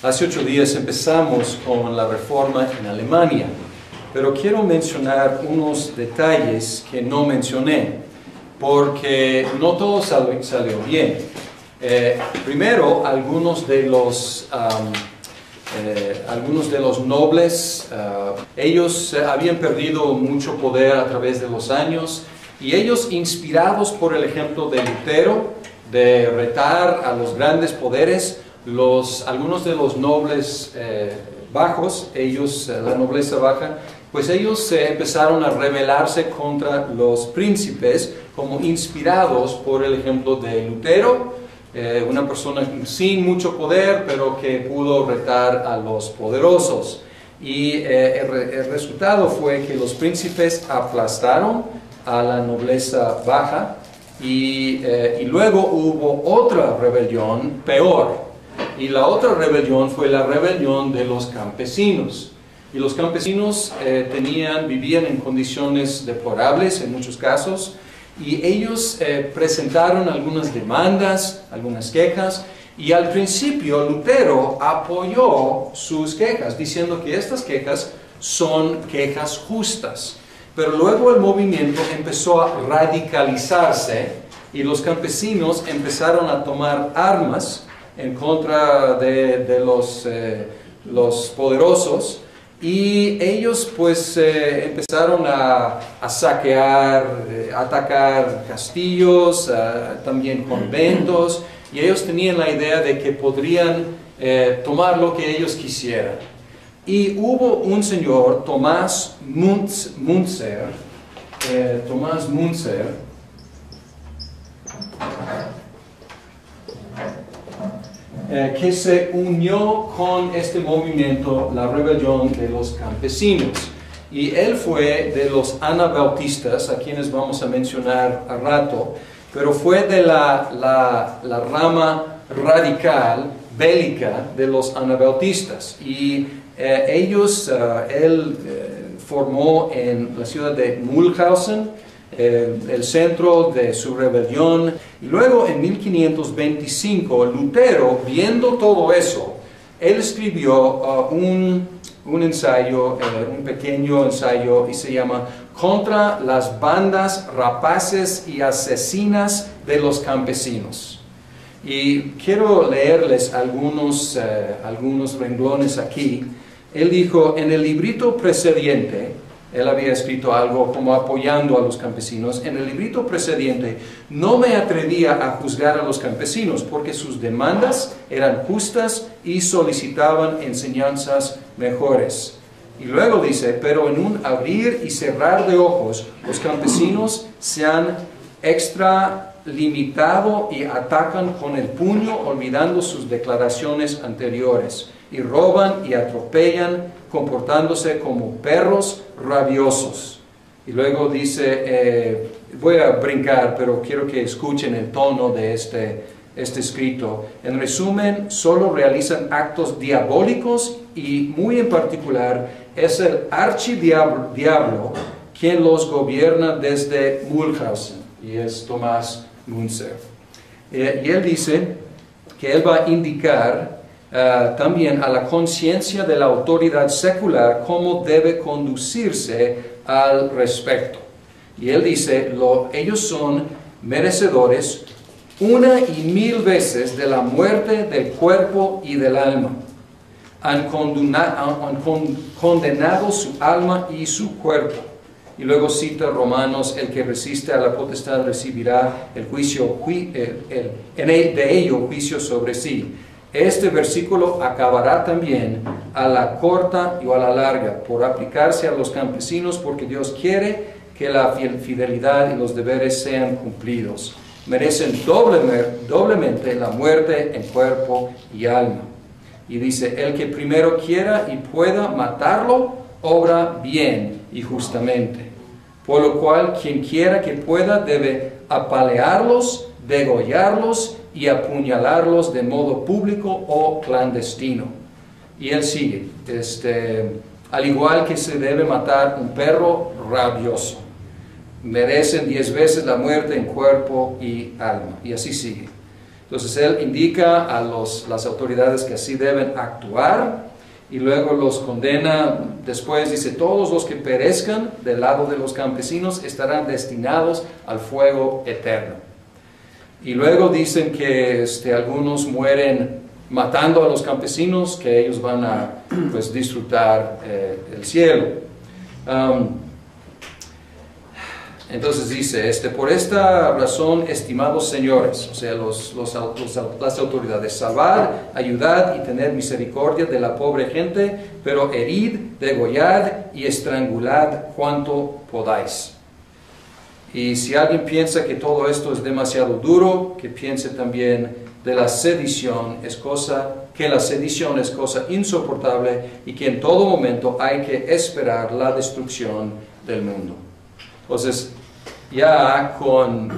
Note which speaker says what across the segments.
Speaker 1: Hace 8 días empezamos con la reforma en Alemania, pero quiero mencionar unos detalles que no mencioné, porque no todo salió bien. Primero, algunos de los nobles, ellos habían perdido mucho poder a través de los años, y ellos, inspirados por el ejemplo de Lutero, de retar a los grandes poderes, algunos de los nobles bajos, la nobleza baja, pues ellos empezaron a rebelarse contra los príncipes, como inspirados por el ejemplo de Lutero, una persona sin mucho poder, pero que pudo retar a los poderosos. Y el resultado fue que los príncipes aplastaron a la nobleza baja, y luego hubo otra rebelión peor. Y la otra rebelión fue la rebelión de los campesinos. Y los campesinos vivían en condiciones deplorables en muchos casos, y ellos presentaron algunas demandas, algunas quejas, y al principio Lutero apoyó sus quejas, diciendo que estas quejas son quejas justas. Pero luego el movimiento empezó a radicalizarse, y los campesinos empezaron a tomar armas en contra de los poderosos, y ellos pues empezaron a saquear, atacar castillos, también conventos, y ellos tenían la idea de que podrían tomar lo que ellos quisieran. Y hubo un señor, Thomas Müntzer, que se unió con este movimiento, la rebelión de los campesinos. Y él fue de los anabautistas, a quienes vamos a mencionar a rato, pero fue de la rama radical, bélica, de los anabautistas. Y él formó en la ciudad de Mühlhausen el centro de su rebelión. Y luego en 1525 Lutero, viendo todo eso, él escribió un ensayo, un pequeño ensayo, y se llama Contra las bandas rapaces y asesinas de los campesinos. Y quiero leerles algunos renglones aquí. Él dijo: en el librito precedente, él había escrito algo como apoyando a los campesinos. En el librito precedente no me atrevía a juzgar a los campesinos, porque sus demandas eran justas y solicitaban enseñanzas mejores. Y luego dice: pero en un abrir y cerrar de ojos, los campesinos se han extralimitado y atacan con el puño, olvidando sus declaraciones anteriores, y roban y atropellan, comportándose como perros rabiosos. Y luego dice, voy a brincar, pero quiero que escuchen el tono de este escrito. En resumen, solo realizan actos diabólicos, y muy en particular es el archidiablo quien los gobierna desde Mühlhausen, y es Thomas Müntzer. Y él dice que él va a indicar también a la conciencia de la autoridad secular cómo debe conducirse al respecto. Y él dice, ellos son merecedores 1,000 veces de la muerte del cuerpo y del alma. Han condenado su alma y su cuerpo. Y luego cita Romanos: el que resiste a la potestad recibirá de ello juicio sobre sí. Este versículo acabará también a la corta y a la larga por aplicarse a los campesinos, porque Dios quiere que la fidelidad y los deberes sean cumplidos. Merecen doblemente la muerte en cuerpo y alma. Y dice: el que primero quiera y pueda matarlo, obra bien y justamente. Por lo cual, quien quiera que pueda debe apalearlos, degollarlos y apuñalarlos de modo público o clandestino. Y él sigue, al igual que se debe matar un perro rabioso. Merecen 10 veces la muerte en cuerpo y alma. Y así sigue. Entonces él indica a las autoridades que así deben actuar y luego los condena. Después dice, todos los que perezcan del lado de los campesinos estarán destinados al fuego eterno. Y luego dicen que algunos mueren matando a los campesinos, que ellos van a pues, disfrutar el cielo. Entonces dice, por esta razón, estimados señores, o sea, las autoridades, salvad, ayudad y tener misericordia de la pobre gente, pero herid, degollad y estrangulad cuanto podáis. Y si alguien piensa que todo esto es demasiado duro, que piense también de la sedición, que la sedición es cosa insoportable y que en todo momento hay que esperar la destrucción del mundo. Entonces, ya con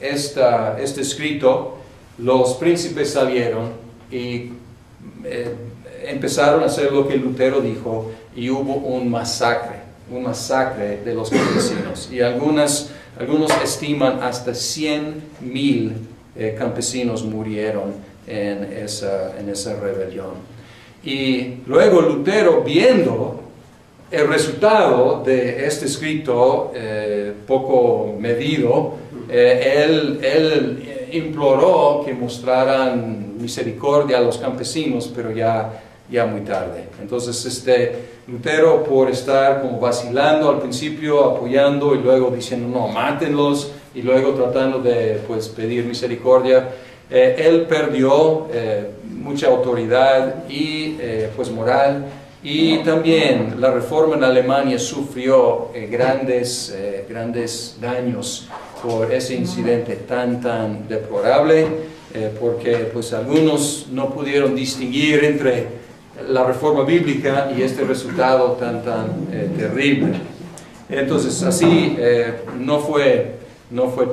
Speaker 1: este escrito, los príncipes salieron y empezaron a hacer lo que Lutero dijo, y hubo un masacre de los campesinos. Y algunos estiman hasta 100,000 campesinos murieron en esa rebelión. Y luego Lutero, viendo el resultado de este escrito poco medido, él imploró que mostraran misericordia a los campesinos, pero ya muy tarde. Entonces Lutero, por estar como vacilando al principio, apoyando y luego diciendo no, mátenlos, y luego tratando de pues, pedir misericordia, él perdió mucha autoridad y pues moral. Y también la Reforma en Alemania sufrió grandes daños por ese incidente tan deplorable, porque pues algunos no pudieron distinguir entre la Reforma bíblica y este resultado tan terrible. Entonces así no fue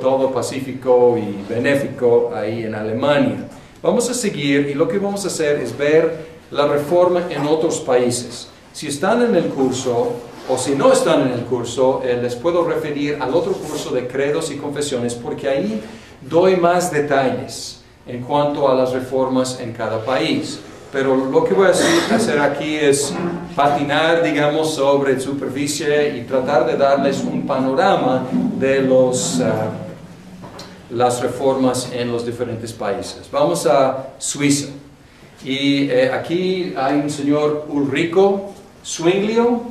Speaker 1: todo pacífico y benéfico ahí en Alemania. Vamos a seguir y lo que vamos a hacer es ver la reforma en otros países. Si están en el curso o si no están en el curso, les puedo referir al otro curso de credos y confesiones, porque ahí doy más detalles en cuanto a las reformas en cada país. Pero lo que voy a hacer aquí es patinar, digamos, sobre superficie y tratar de darles un panorama de las reformas en los diferentes países. Vamos a Suiza. Y aquí hay un señor Ulrico Zwinglio.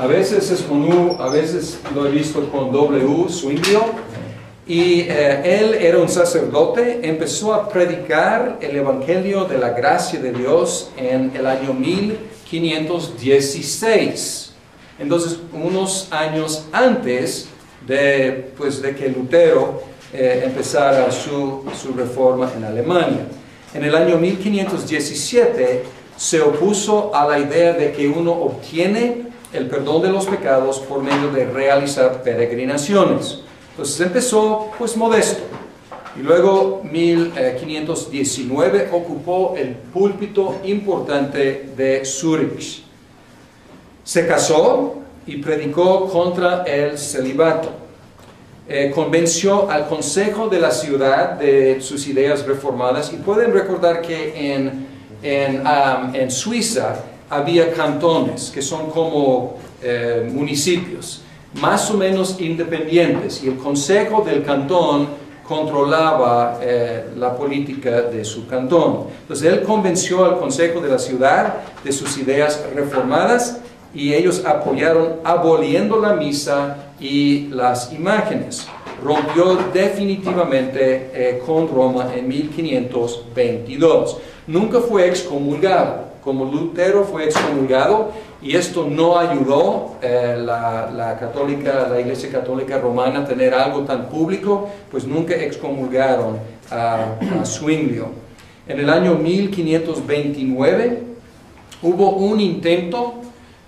Speaker 1: A veces es con U, a veces lo he visto con W, Zwinglio. Y él era un sacerdote, empezó a predicar el Evangelio de la gracia de Dios en el año 1516. Entonces, unos años antes de que Lutero empezara su reforma en Alemania. En el año 1517 se opuso a la idea de que uno obtiene el perdón de los pecados por medio de realizar peregrinaciones. Entonces empezó pues modesto. Y luego 1519 ocupó el púlpito importante de Zúrich. Se casó y predicó contra el celibato. Convenció al consejo de la ciudad de sus ideas reformadas, y pueden recordar que en Suiza había cantones que son como municipios más o menos independientes, y el consejo del cantón controlaba la política de su cantón. Entonces él convenció al consejo de la ciudad de sus ideas reformadas, y ellos apoyaron aboliendo la misa y las imágenes. Rompió definitivamente con Roma en 1522. Nunca fue excomulgado, como Lutero fue excomulgado, y esto no ayudó la Iglesia Católica Romana a tener algo tan público, pues nunca excomulgaron a Zwinglio. En el año 1529 hubo un intento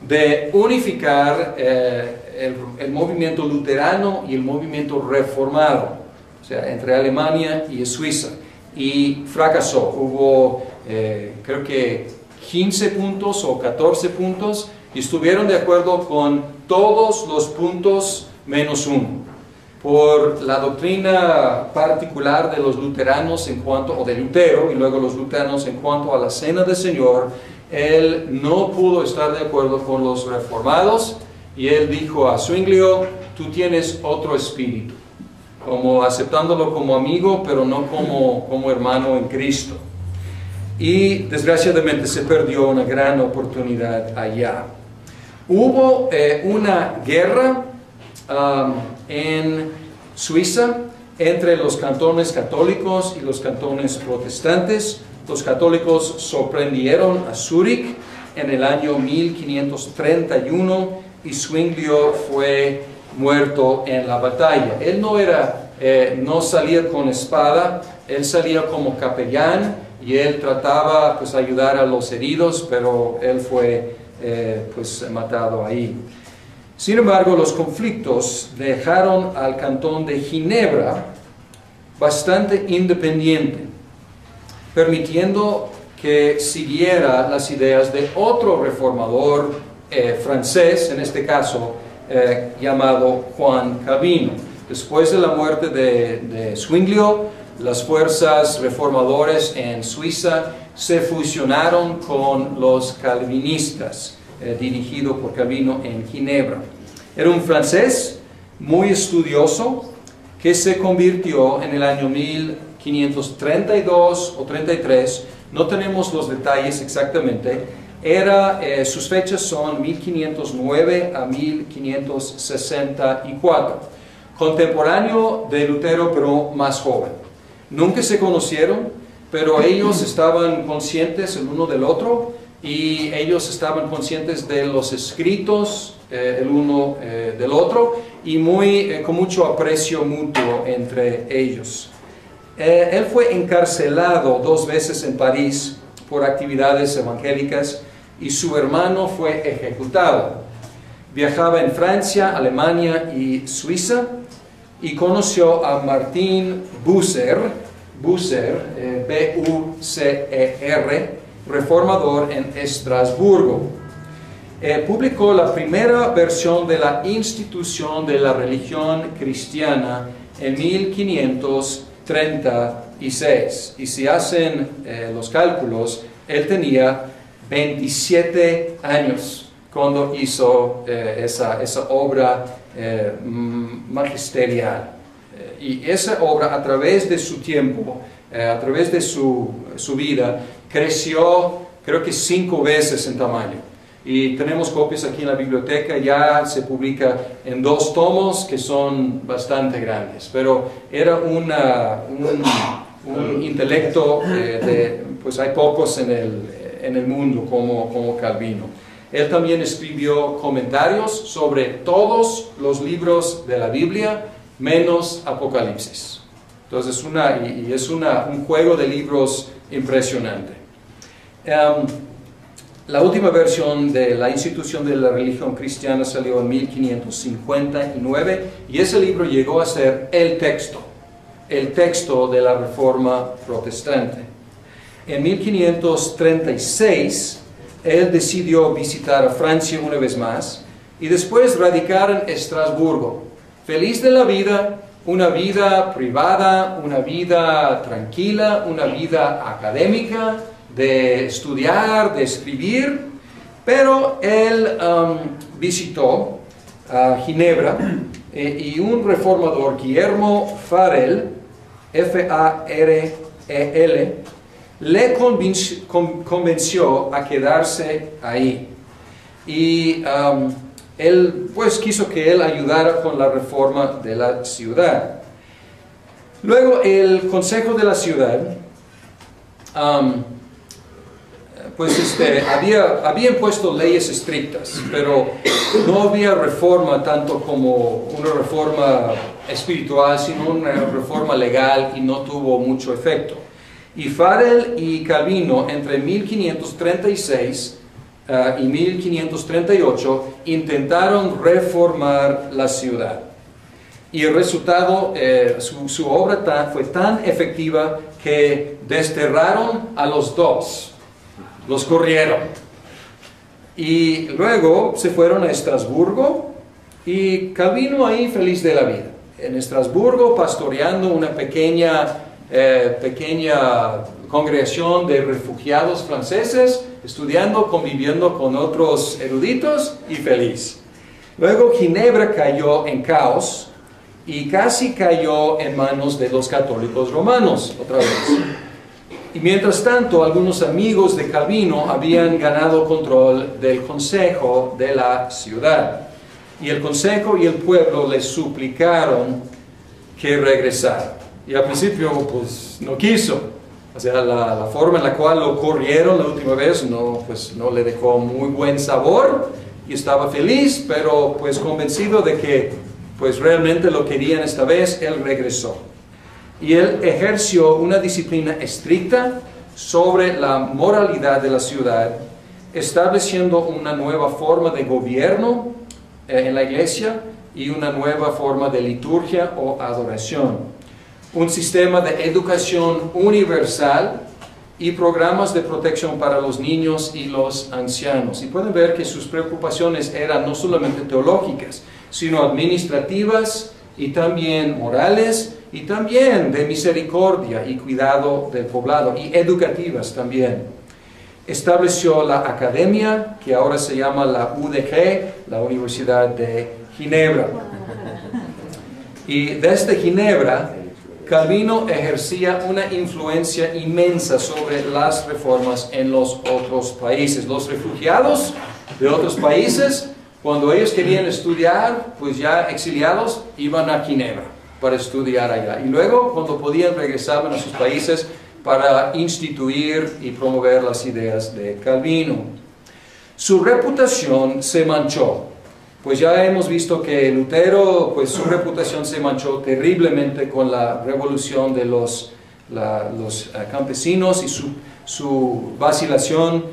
Speaker 1: de unificar el movimiento luterano y el movimiento reformado, o sea, entre Alemania y Suiza, y fracasó. Hubo, creo que 15 puntos o 14 puntos, y estuvieron de acuerdo con todos los puntos menos 1. Por la doctrina particular de los luteranos en cuanto, o de Lutero, y luego los luteranos en cuanto a la cena del Señor, él no pudo estar de acuerdo con los reformados, y él dijo a Zwinglio: tú tienes otro espíritu, como aceptándolo como amigo, pero no como hermano en Cristo. Y desgraciadamente se perdió una gran oportunidad allá. Hubo una guerra en Suiza entre los cantones católicos y los cantones protestantes. Los católicos sorprendieron a Zúrich en el año 1531 y Zwinglio fue muerto en la batalla. Él no salía con espada, él salía como capellán y él trataba pues ayudar a los heridos, pero él fue pues matado ahí. Sin embargo, los conflictos dejaron al cantón de Ginebra bastante independiente, permitiendo que siguiera las ideas de otro reformador francés, en este caso llamado Juan Calvino. Después de la muerte de Zwinglio, las fuerzas reformadoras en Suiza se fusionaron con los calvinistas, dirigido por Calvino en Ginebra. Era un francés muy estudioso que se convirtió en el año 1532 o 33, no tenemos los detalles exactamente, sus fechas son 1509 a 1564, contemporáneo de Lutero pero más joven. Nunca se conocieron, pero ellos estaban conscientes el uno del otro y ellos estaban conscientes de los escritos el uno del otro y con mucho aprecio mutuo entre ellos. Él fue encarcelado 2 veces en París por actividades evangélicas y su hermano fue ejecutado. Viajaba en Francia, Alemania y Suiza y conoció a Martin Bucer, B-U-C-E-R, reformador en Estrasburgo. Publicó la primera versión de la institución de la religión cristiana en 1536. Y si hacen los cálculos, él tenía 27 años cuando hizo esa obra magisterial. Y esa obra, a través de su tiempo, a través de su vida, creció creo que 5 veces en tamaño. Y tenemos copias aquí en la biblioteca, ya se publica en 2 tomos que son bastante grandes. Pero era un intelecto, pues hay pocos en el mundo como Calvino. Él también escribió comentarios sobre todos los libros de la Biblia, menos Apocalipsis. Entonces es un juego de libros impresionante. La última versión de la institución de la religión cristiana salió en 1559 y ese libro llegó a ser el texto de la Reforma protestante. En 1536 él decidió visitar a Francia una vez más y después radicar en Estrasburgo, feliz de la vida, una vida privada, una vida tranquila, una vida académica, de estudiar, de escribir, pero él visitó a Ginebra y un reformador, Guillermo Farel, F-A-R-E-L, le convenció a quedarse ahí. Y él pues quiso que él ayudara con la reforma de la ciudad. Luego el consejo de la ciudad había impuesto leyes estrictas, pero no había reforma tanto como una reforma espiritual, sino una reforma legal, y no tuvo mucho efecto. Y Farel y Calvino entre 1536 y 1538 intentaron reformar la ciudad. Y el resultado, su obra fue tan efectiva que desterraron a los 2. Los corrieron. Y luego se fueron a Estrasburgo Y Calvino ahí feliz de la vida, en Estrasburgo pastoreando una pequeña congregación de refugiados franceses, estudiando, conviviendo con otros eruditos y feliz. Luego Ginebra cayó en caos y casi cayó en manos de los católicos romanos otra vez. Y mientras tanto, algunos amigos de Calvino habían ganado control del consejo de la ciudad. Y el consejo y el pueblo le suplicaron que regresara. Y al principio, pues, no quiso. O sea, la forma en la cual lo corrieron la última vez no le dejó muy buen sabor. Y estaba feliz, pero pues convencido de que pues realmente lo querían esta vez, él regresó. Y él ejerció una disciplina estricta sobre la moralidad de la ciudad, estableciendo una nueva forma de gobierno en la iglesia y una nueva forma de liturgia o adoración. Un sistema de educación universal y programas de protección para los niños y los ancianos. Y pueden ver que sus preocupaciones eran no solamente teológicas, sino administrativas y también morales, y también de misericordia y cuidado del poblado, y educativas también. Estableció la academia, que ahora se llama la UDG, la Universidad de Ginebra. Y desde Ginebra, Calvino ejercía una influencia inmensa sobre las reformas en los otros países. Los refugiados de otros países, cuando ellos querían estudiar, pues ya exiliados, iban a Ginebra para estudiar allá. Y luego, cuando podían, regresaban a sus países para instituir y promover las ideas de Calvino. Su reputación se manchó. Pues ya hemos visto que Lutero, pues su reputación se manchó terriblemente con la revolución de los campesinos y su vacilación.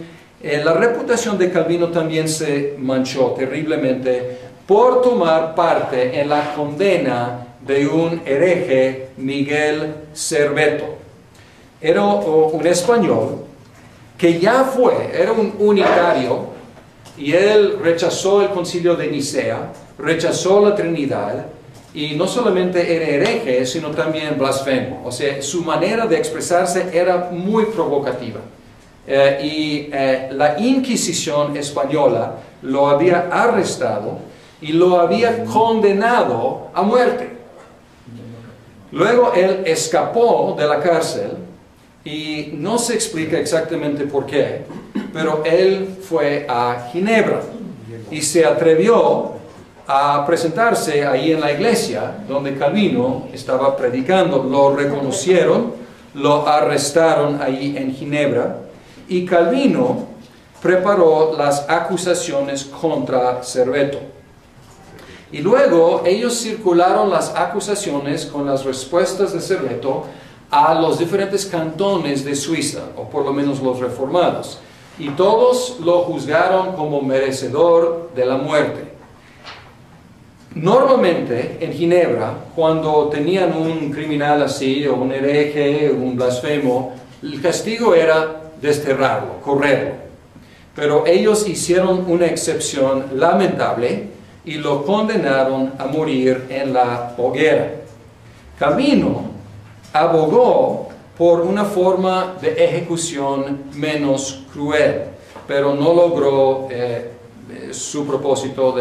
Speaker 1: La reputación de Calvino también se manchó terriblemente por tomar parte en la condena de un hereje, Miguel Serveto. Era un español que era un unitario, y él rechazó el concilio de Nicea, rechazó la Trinidad, y no solamente era hereje, sino también blasfemo. O sea, su manera de expresarse era muy provocativa. La Inquisición española lo había arrestado y lo había condenado a muerte. Luego él escapó de la cárcel y no se explica exactamente por qué, pero él fue a Ginebra y se atrevió a presentarse ahí en la iglesia donde Calvino estaba predicando. Lo reconocieron, lo arrestaron ahí en Ginebra y Calvino preparó las acusaciones contra Serveto. Y luego ellos circularon las acusaciones con las respuestas de Serveto a los diferentes cantones de Suiza, o por lo menos los reformados. Y todos lo juzgaron como merecedor de la muerte. Normalmente en Ginebra, cuando tenían un criminal así, o un hereje, un blasfemo, el castigo era desterrarlo, correrlo. Pero ellos hicieron una excepción lamentable y lo condenaron a morir en la hoguera. Calvino abogó por una forma de ejecución menos cruel, pero no logró su propósito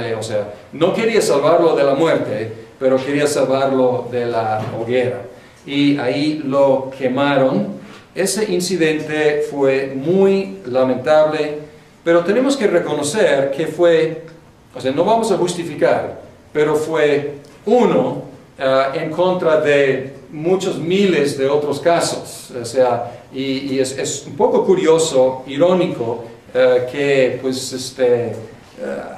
Speaker 1: no quería salvarlo de la muerte, pero quería salvarlo de la hoguera. Y ahí lo quemaron. Ese incidente fue muy lamentable, pero tenemos que reconocer que fue, no vamos a justificar, pero fue uno en contra de muchos miles de otros casos. Y es un poco curioso, irónico, que pues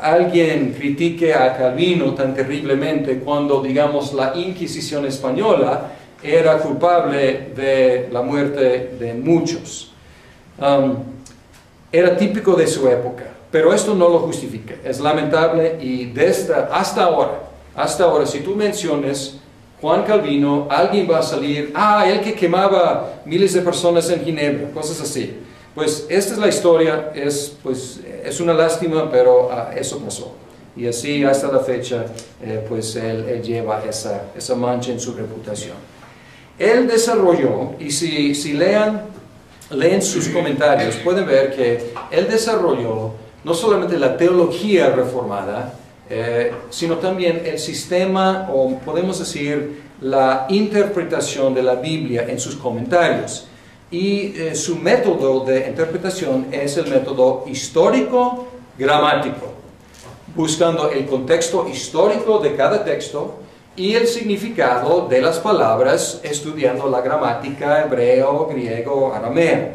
Speaker 1: alguien critique a Calvino tan terriblemente cuando, digamos, la Inquisición española era culpable de la muerte de muchos. Era típico de su época, pero esto no lo justifica. Es lamentable y hasta ahora, si tú mencionas Juan Calvino, alguien va a salir, el que quemaba miles de personas en Ginebra, cosas así. Pues esta es la historia, es una lástima, pero eso pasó. Y así hasta la fecha, pues él lleva esa mancha en su reputación. Él desarrolló, y si leen sus comentarios, pueden ver que él desarrolló no solamente la teología reformada, sino también el sistema, o podemos decir, la interpretación de la Biblia en sus comentarios. Y su método de interpretación es el método histórico-gramático, buscando el contexto histórico de cada texto y el significado de las palabras, estudiando la gramática hebreo, griego, arameo.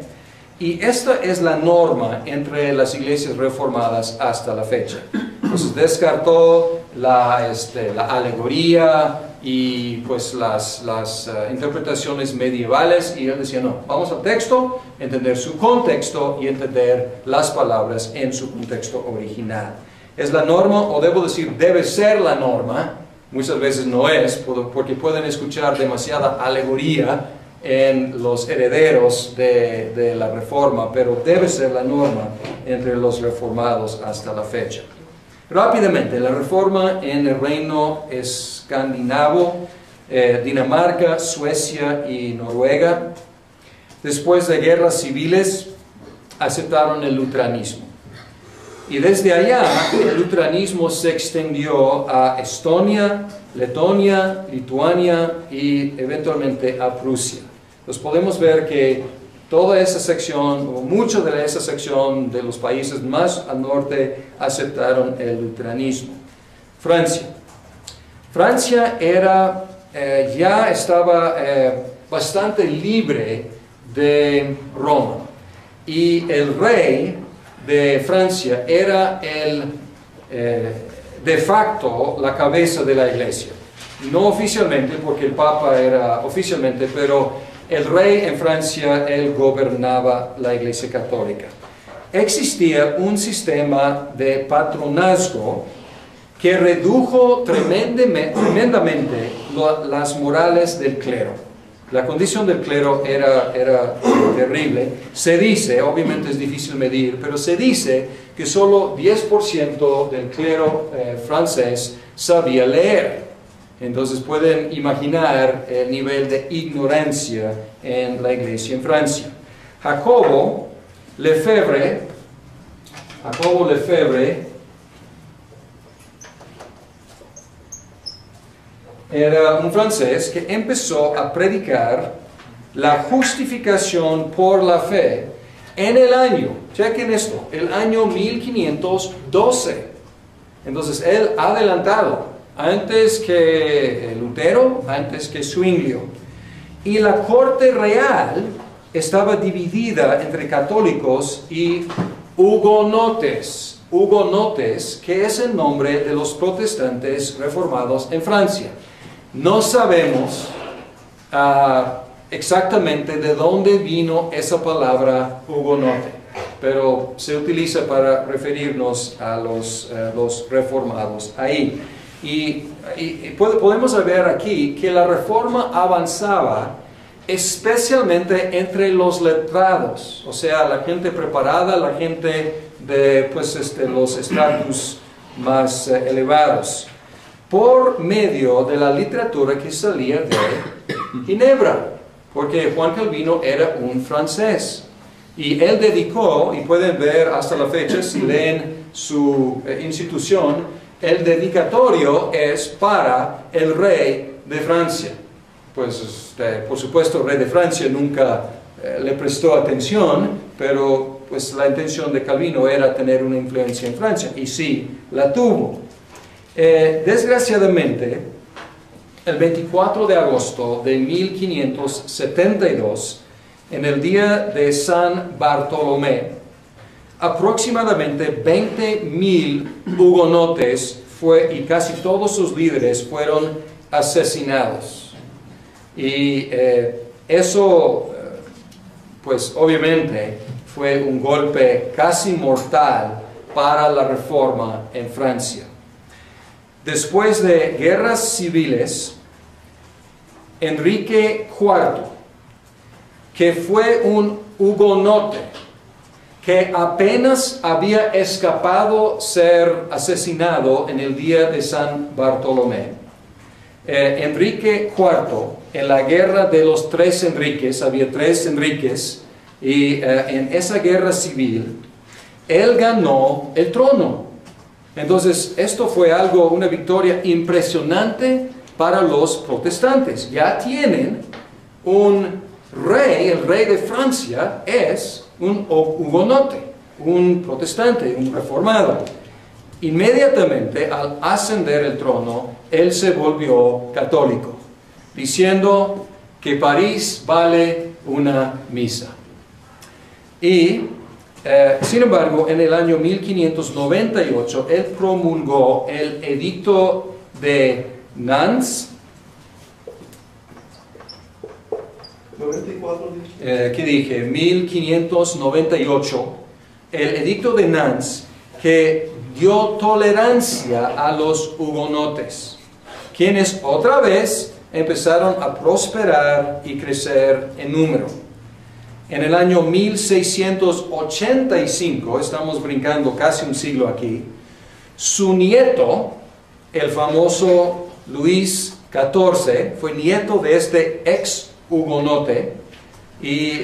Speaker 1: Y esta es la norma entre las iglesias reformadas hasta la fecha. Entonces descartó la alegoría y pues las interpretaciones medievales, y él decía, no, vamos al texto, entender su contexto y entender las palabras en su contexto original. Es la norma, o debo decir, debe ser la norma. Muchas veces no es, porque pueden escuchar demasiada alegoría en los herederos de la Reforma, pero debe ser la norma entre los reformados hasta la fecha. Rápidamente, la Reforma en el reino escandinavo, Dinamarca, Suecia y Noruega, después de guerras civiles, aceptaron el luteranismo. Y desde allá, el luteranismo se extendió a Estonia, Letonia, Lituania y eventualmente a Prusia. Entonces podemos ver que toda esa sección, o mucho de esa sección de los países más al norte, aceptaron el luteranismo. Francia. Francia ya estaba bastante libre de Roma. Y el rey de Francia era de facto la cabeza de la iglesia. No oficialmente, porque el Papa era oficialmente, pero el rey en Francia, él gobernaba la iglesia católica. Existía un sistema de patronazgo que redujo tremendamente las morales del clero. La condición del clero era terrible. Se dice, obviamente es difícil medir, pero se dice que solo 10% del clero francés sabía leer. Entonces pueden imaginar el nivel de ignorancia en la iglesia en Francia. Jacobo Lefebvre era un francés que empezó a predicar la justificación por la fe en el año, chequen esto, el año 1512. Entonces él adelantado, antes que Lutero, antes que Zwinglio. Y la corte real estaba dividida entre católicos y hugonotes. Hugonotes, que es el nombre de los protestantes reformados en Francia. No sabemos exactamente de dónde vino esa palabra hugonote, pero se utiliza para referirnos a los reformados ahí. Y podemos ver aquí que la reforma avanzaba especialmente entre los letrados, o sea, la gente preparada, la gente de los estratos más elevados, por medio de la literatura que salía de Ginebra, porque Juan Calvino era un francés. Y él dedicó, y pueden ver hasta la fecha, si leen su institución, el dedicatorio es para el rey de Francia. Pues, por supuesto, el rey de Francia nunca le prestó atención, pero pues la intención de Calvino era tener una influencia en Francia, y sí, la tuvo. Desgraciadamente, el 24 de agosto de 1572, en el día de San Bartolomé, aproximadamente 20.000 hugonotes y casi todos sus líderes fueron asesinados. Y eso, pues obviamente, fue un golpe casi mortal para la reforma en Francia. Después de guerras civiles, Enrique IV, que fue un hugonote, que apenas había escapado ser asesinado en el día de San Bartolomé. Enrique IV, en la guerra de los tres Enriques, había tres Enriques, y en esa guerra civil, él ganó el trono. Entonces, esto fue una victoria impresionante para los protestantes. Ya tienen un rey, el rey de Francia es un hugonote, un protestante, un reformado. Inmediatamente, al ascender el trono, él se volvió católico, diciendo que París vale una misa. Y, sin embargo, en el año 1598, él promulgó el edicto de Nantes.
Speaker 2: 94,
Speaker 1: ¿Qué dije? 1598, el edicto de Nantes, que dio tolerancia a los hugonotes, quienes otra vez empezaron a prosperar y crecer en número. En el año 1685, estamos brincando casi un siglo aquí, su nieto, el famoso Luis XIV, fue nieto de este ex hugonote, y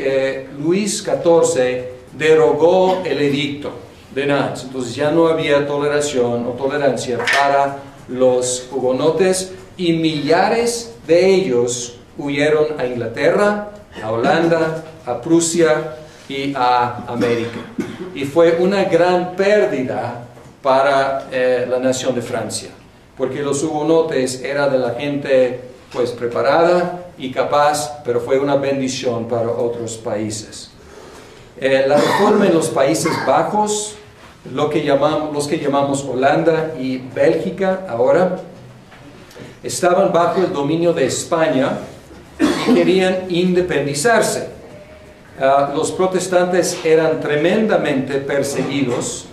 Speaker 1: Luis XIV derogó el edicto de Nantes. Entonces ya no había tolerancia para los hugonotes, y millares de ellos huyeron a Inglaterra, a Holanda, a Prusia y a América. Y fue una gran pérdida para la nación de Francia, porque los hugonotes eran de la gente pues preparada y capaz, pero fue una bendición para otros países. La reforma en los Países Bajos, los que llamamos Holanda y Bélgica ahora, estaban bajo el dominio de España y querían independizarse. Los protestantes eran tremendamente perseguidos,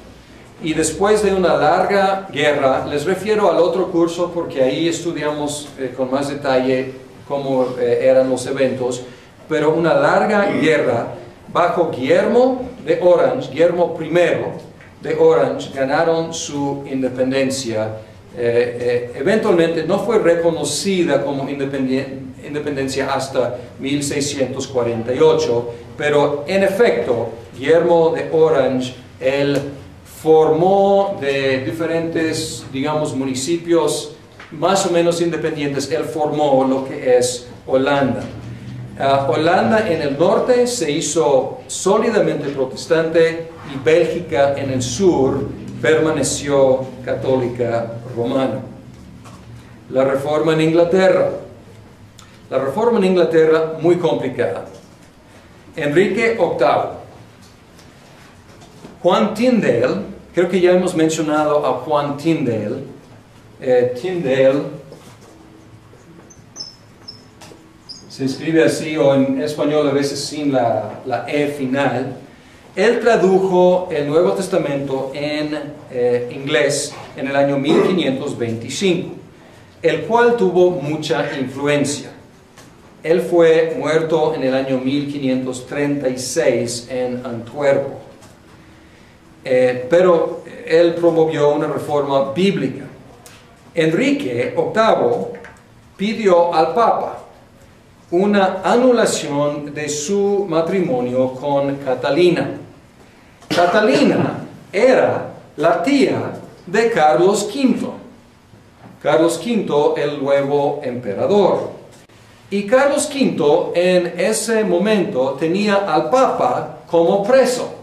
Speaker 1: y después de una larga guerra, les refiero al otro curso porque ahí estudiamos con más detalle cómo eran los eventos, pero una larga guerra bajo Guillermo de Orange, Guillermo I de Orange, ganaron su independencia. Eventualmente no fue reconocida como independencia hasta 1648, pero en efecto Guillermo de Orange, él formó de diferentes, digamos, municipios más o menos independientes, él formó lo que es Holanda. Holanda en el norte se hizo sólidamente protestante, y Bélgica en el sur permaneció católica romana. La reforma en Inglaterra. La reforma en Inglaterra, muy complicada. Enrique VIII. Juan Tyndale, creo que ya hemos mencionado a Juan Tyndale. Tyndale se escribe así, o en español a veces sin la E final. Él tradujo el Nuevo Testamento en inglés en el año 1525, el cual tuvo mucha influencia. Él fue muerto en el año 1536 en Antwerpo. Pero él promovió una reforma bíblica. Enrique VIII pidió al Papa una anulación de su matrimonio con Catalina. Catalina era la tía de Carlos V. Carlos V, el nuevo emperador. Y Carlos V en ese momento tenía al Papa como preso.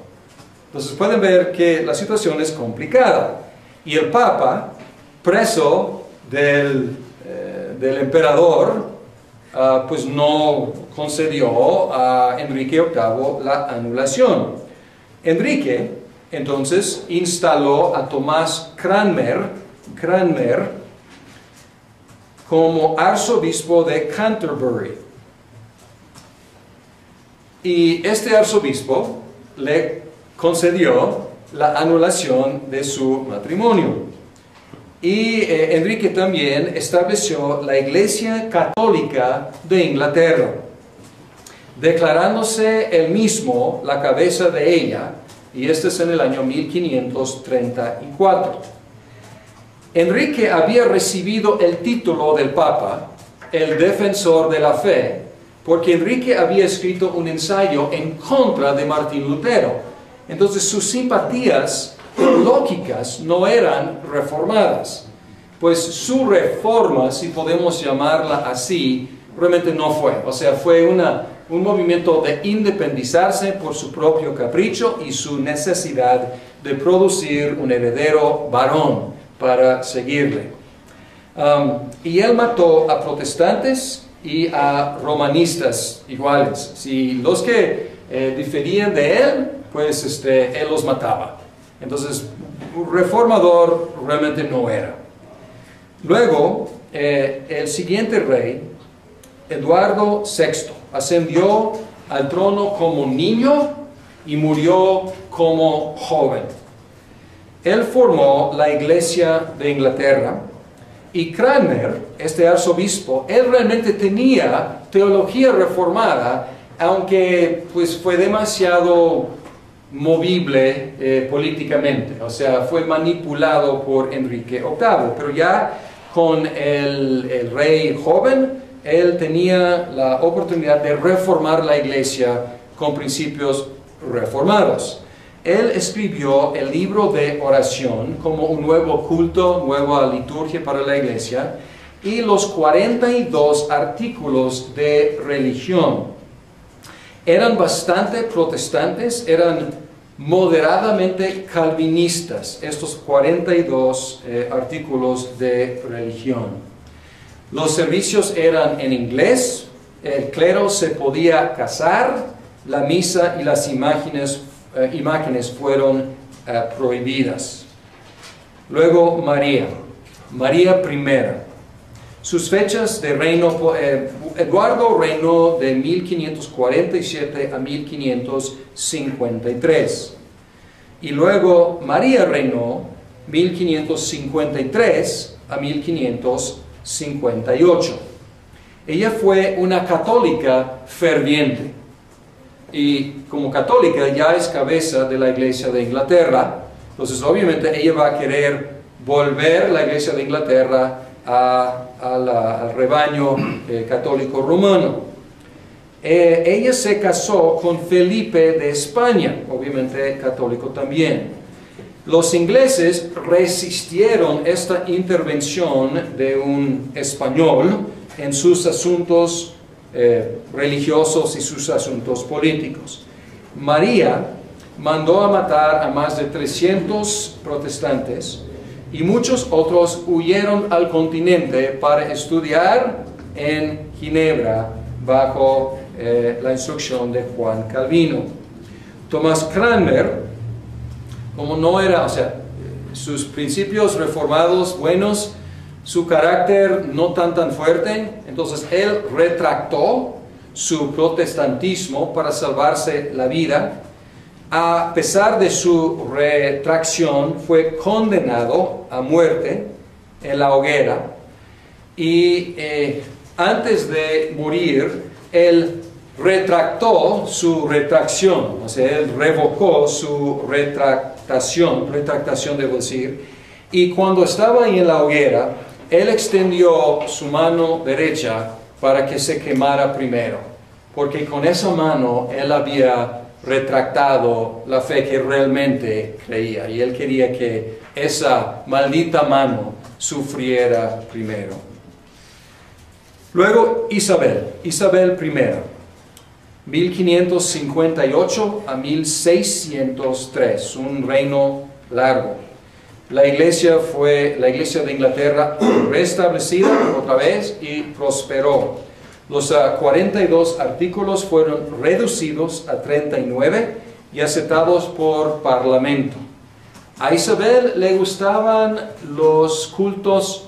Speaker 1: Entonces pueden ver que la situación es complicada. Y el Papa, preso del emperador, pues no concedió a Enrique VIII la anulación. Enrique entonces instaló a Tomás Cranmer como arzobispo de Canterbury. Y este arzobispo le concedió la anulación de su matrimonio. Y Enrique también estableció la Iglesia Católica de Inglaterra, declarándose él mismo la cabeza de ella, y este es en el año 1534. Enrique había recibido el título del Papa, el defensor de la fe, porque Enrique había escrito un ensayo en contra de Martín Lutero. Entonces sus simpatías teológicas no eran reformadas. Pues su reforma, si podemos llamarla así, realmente no fue. O sea, fue un movimiento de independizarse por su propio capricho y su necesidad de producir un heredero varón para seguirle. Y él mató a protestantes y a romanistas iguales. Si los que diferían de él, pues él los mataba. Entonces, un reformador realmente no era. Luego, el siguiente rey, Eduardo VI, ascendió al trono como niño y murió como joven. Él formó la Iglesia de Inglaterra y Cranmer, este arzobispo, él realmente tenía teología reformada, aunque pues fue demasiado movible políticamente, o sea, fue manipulado por Enrique VIII, pero ya con el rey joven, él tenía la oportunidad de reformar la iglesia con principios reformados. Él escribió el libro de oración como un nuevo culto, nueva liturgia para la iglesia, y los 42 artículos de religión. Eran bastante protestantes, eran moderadamente calvinistas, estos 42 artículos de religión. Los servicios eran en inglés, el clero se podía casar, la misa y las imágenes fueron prohibidas. Luego María I. Sus fechas de reino, Eduardo reinó de 1547 a 1553. Y luego María reinó 1553 a 1558. Ella fue una católica ferviente. Y como católica ya es cabeza de la Iglesia de Inglaterra. Entonces obviamente ella va a querer volver la Iglesia de Inglaterra al rebaño católico romano. Ella se casó con Felipe de España, obviamente católico también. Los ingleses resistieron esta intervención de un español en sus asuntos religiosos y sus asuntos políticos. María mandó a matar a más de 300 protestantes y muchos otros huyeron al continente para estudiar en Ginebra bajo la instrucción de Juan Calvino. Tomás Cranmer, como no era, o sea, sus principios reformados buenos, su carácter no tan fuerte, entonces él retractó su protestantismo para salvarse la vida. A pesar de su retracción, fue condenado a muerte en la hoguera y antes de morir, él retractó su retracción, o sea, él revocó su retractación debo decir, y cuando estaba ahí en la hoguera, él extendió su mano derecha para que se quemara primero, porque con esa mano él había retractado la fe que realmente creía, y él quería que esa maldita mano sufriera primero. Luego Isabel I, 1558 a 1603, un reino largo. La iglesia de Inglaterra restablecida otra vez y prosperó. Los 42 artículos fueron reducidos a 39 y aceptados por parlamento. A Isabel le gustaban los cultos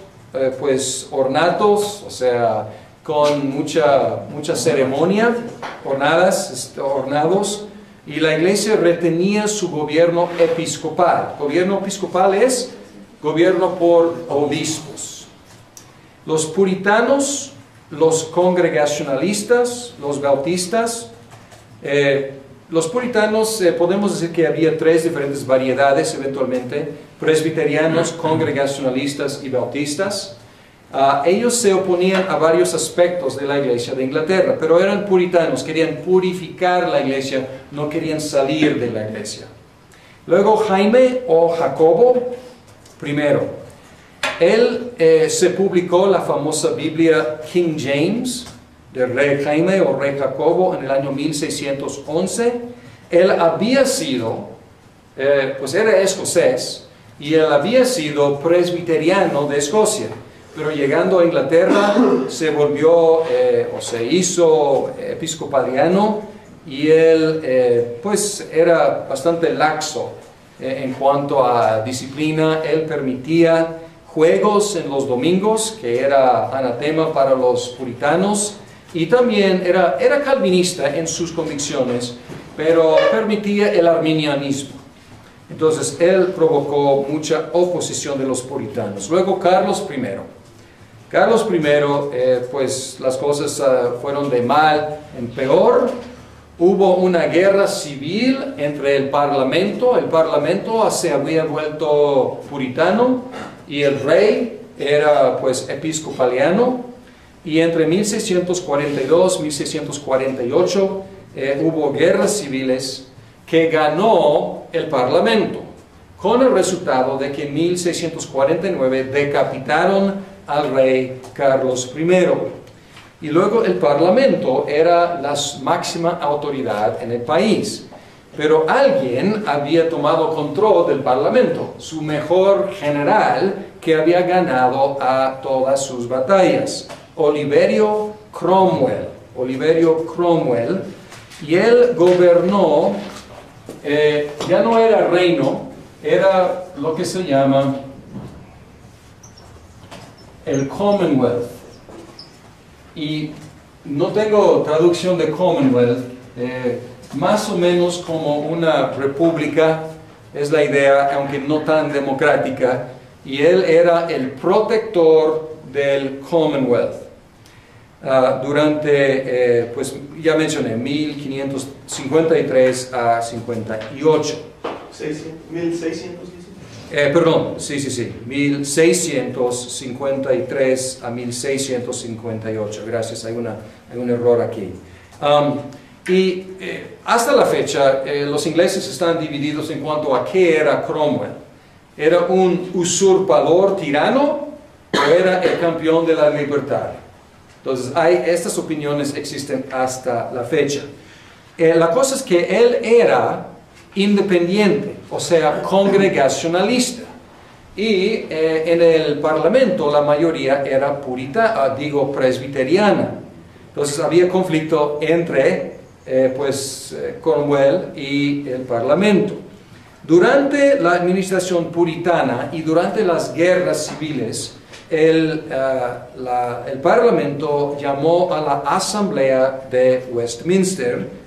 Speaker 1: pues ornatos, o sea, con mucha ceremonia, ornados, y la iglesia retenía su gobierno episcopal. Gobierno episcopal es gobierno por obispos. Los puritanos, los congregacionalistas, los bautistas, los puritanos, podemos decir que había tres diferentes variedades eventualmente: presbiterianos, congregacionalistas y bautistas. Ellos se oponían a varios aspectos de la iglesia de Inglaterra, pero eran puritanos, querían purificar la iglesia, no querían salir de la iglesia. Luego Jaime o Jacobo I. Él se publicó la famosa Biblia King James, del rey Jaime o rey Jacobo, en el año 1611. Él había sido, pues era escocés, y él había sido presbiteriano de Escocia, pero llegando a Inglaterra se volvió o se hizo episcopaliano, y él pues era bastante laxo en cuanto a disciplina. Él permitía juegos en los domingos, que era anatema para los puritanos, y también era calvinista en sus convicciones, pero permitía el arminianismo. Entonces él provocó mucha oposición de los puritanos. Luego Carlos I. Carlos I, pues las cosas fueron de mal en peor. Hubo una guerra civil entre el parlamento se había vuelto puritano y el rey era pues episcopaliano, y entre 1642 y 1648 hubo guerras civiles que ganó el parlamento, con el resultado de que en 1649 decapitaron al rey Carlos I. Y luego el parlamento era la máxima autoridad en el país. Pero alguien había tomado control del parlamento, su mejor general, que había ganado a todas sus batallas, Oliverio Cromwell. Y él gobernó, ya no era reino, era lo que se llama el Commonwealth. Y no tengo traducción de Commonwealth, más o menos como una república es la idea, aunque no tan democrática, y él era el protector del Commonwealth durante, pues ya mencioné, 1553 a 58.
Speaker 2: 1600.
Speaker 1: Perdón, sí, 1653 a 1658, gracias, hay un error aquí. Hasta la fecha, los ingleses están divididos en cuanto a qué era Cromwell. ¿Era un usurpador tirano o era el campeón de la libertad? Entonces, estas opiniones existen hasta la fecha. La cosa es que él era independiente, o sea, congregacionalista, y en el parlamento la mayoría era presbiteriana. Entonces había conflicto entre Cromwell y el parlamento. Durante la administración puritana y durante las guerras civiles, el parlamento llamó a la Asamblea de Westminster,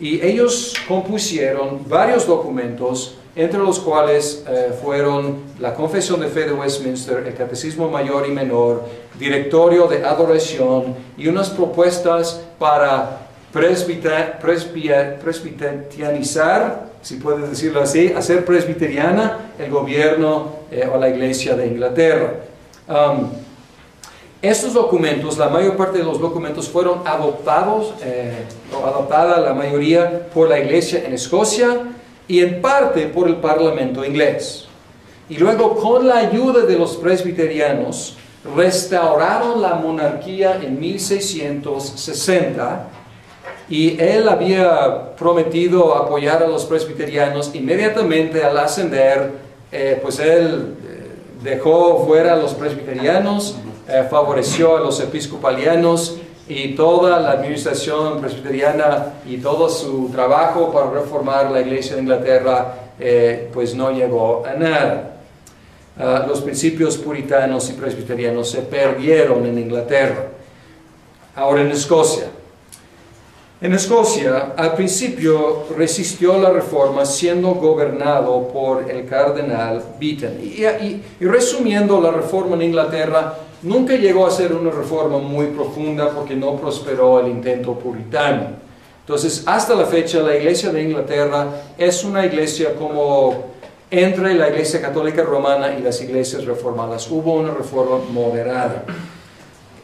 Speaker 1: y ellos compusieron varios documentos, entre los cuales fueron la Confesión de Fe de Westminster, el Catecismo Mayor y Menor, Directorio de Adoración, y unas propuestas para presbiterianizar, si puedes decirlo así, hacer presbiteriana el gobierno o la Iglesia de Inglaterra. Estos documentos, la mayor parte de los documentos fueron adoptados, o adoptada la mayoría por la Iglesia en Escocia y en parte por el Parlamento inglés. Y luego, con la ayuda de los presbiterianos, restauraron la monarquía en 1660, y él había prometido apoyar a los presbiterianos. Inmediatamente al ascender, pues él dejó fuera a los presbiterianos, favoreció a los episcopalianos, y toda la administración presbiteriana y todo su trabajo para reformar la Iglesia de Inglaterra pues no llegó a nada. Los principios puritanos y presbiterianos se perdieron en Inglaterra. Ahora en Escocia. En Escocia, al principio resistió la reforma, siendo gobernado por el cardenal Beaton. Y resumiendo, la reforma en Inglaterra nunca llegó a ser una reforma muy profunda porque no prosperó el intento puritano. Entonces, hasta la fecha, la Iglesia de Inglaterra es una iglesia como entre la Iglesia Católica Romana y las iglesias reformadas. Hubo una reforma moderada,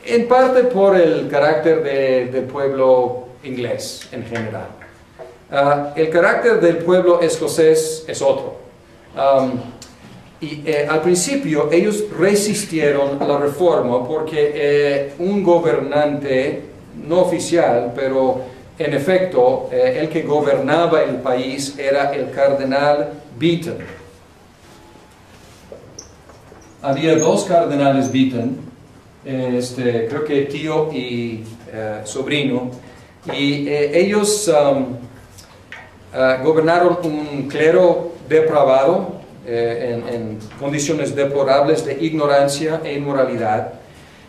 Speaker 1: en parte por el carácter del pueblo inglés en general. El carácter del pueblo escocés es otro. Al principio ellos resistieron a la reforma porque un gobernante, no oficial, pero en efecto el que gobernaba el país era el cardenal Beaton. Había dos cardenales Beaton, creo que tío y sobrino, y ellos gobernaron un clero depravado en condiciones deplorables de ignorancia e inmoralidad.